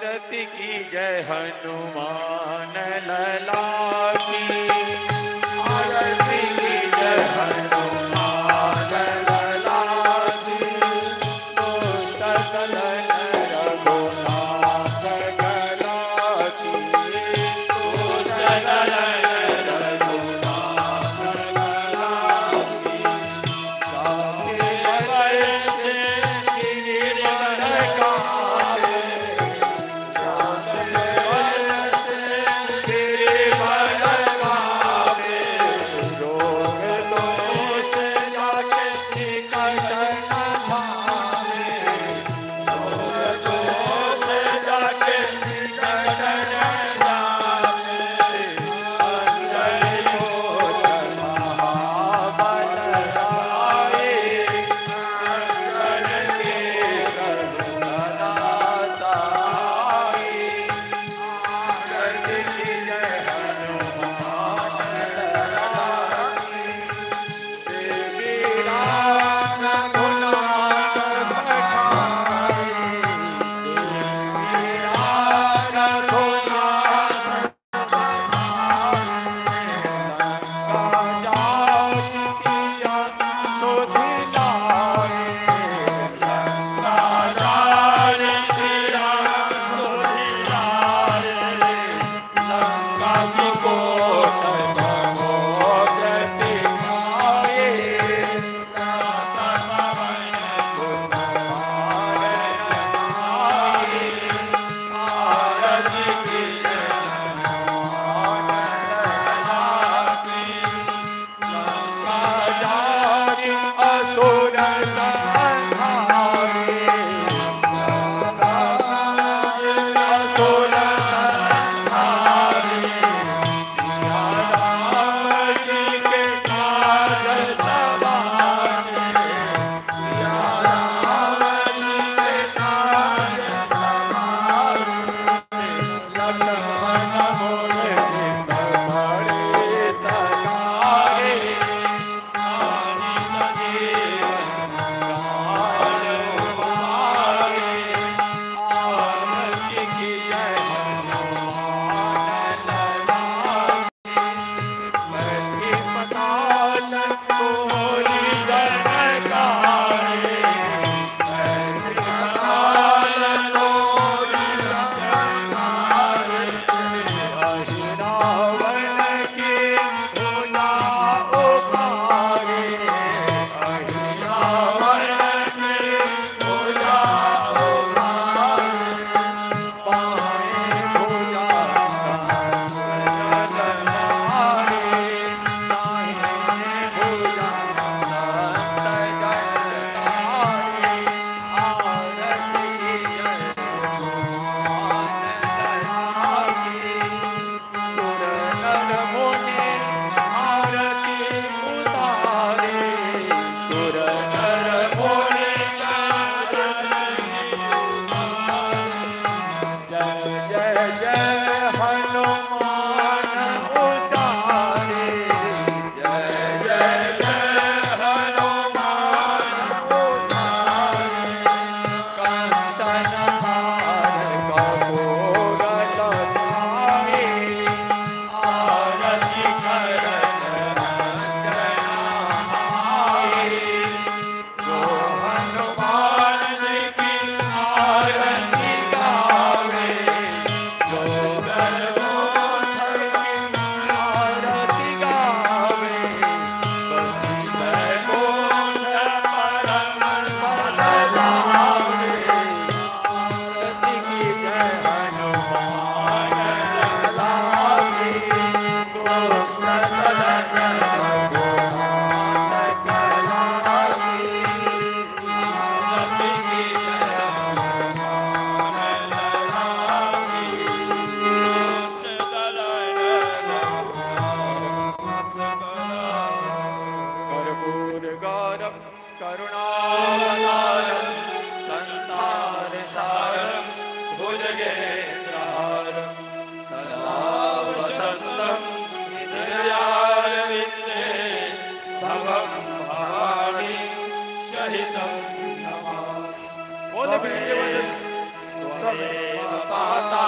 आरती की जय हनुमान लला की, आरती की जय हनुमान लला की, दुष्ट दलन रघुनाथ कला की, दुष्ट दलन रघुनाथ कला की, साके बरसे गिरधर कावे, साके बरसे गिरधर कावे, रोग दोष जाके निकट न भावे, रोग दोष जाके निकट न जावे, अंजलि मोर महाबल राये, अंजन के करुणा साये, आरती की जय हनुमान लला की, देवी राम रघुनाथ पठाए, देवी राम रघुनाथ लंका जाओ सिया सुधिलाए, लंका जाओ सिया सुधिलाए, लंका सुकोट समोग सिखाए, नाथ पवन सुत बार आए, आरती की जय हनुमान लला की, लंका जारी असुर संहारे, लंका जारी असुर संहारे, सिया राम जी के काज सवारे, सिया राम जी के काज सवारे, लक्ष्मण मोरे सिंह बड़े सकारे, आनि सजीवन काल उबारे, आरती की जय हनुमान लला की, लक्ष्मी पताल कोरी जनकारे, लक्ष्मी पताल कोरी जनकारे, अहि रावण की भुजा उखारे, अहि रावण की भुजा उखारे, पाए भुजा सहस्र मारे, ताहे भुजा अनंत जल तारे, आरती की जय हनुमान लला की, सुर नर मुनि आरती उतारे, सुर नर मुनि आरती उतारे, जय जय जय हनुमान उचारे, जय जय जय हनुमान उचारे, कंचन हार कपूर लताए, आरती करत रंजनाए, जो हनुमान जी की आरती गावे, जो गणगोत्र की आरती गावे, बसी बैकुंठ परम पद लावे, आरती की जय हनुमान लला की, दुष्ट दलन रघुनाथ कला की, आरती की जय हनुमान लला की, दुष्ट दलन रघुनाथ कला। कर्पूर गौरम करुणावतारम संसार सारम भुजगेन्द्रहारम सदा वसंतम हृदयारविंदे भवं भवानी सहितं नमामि। त्वमेव ताता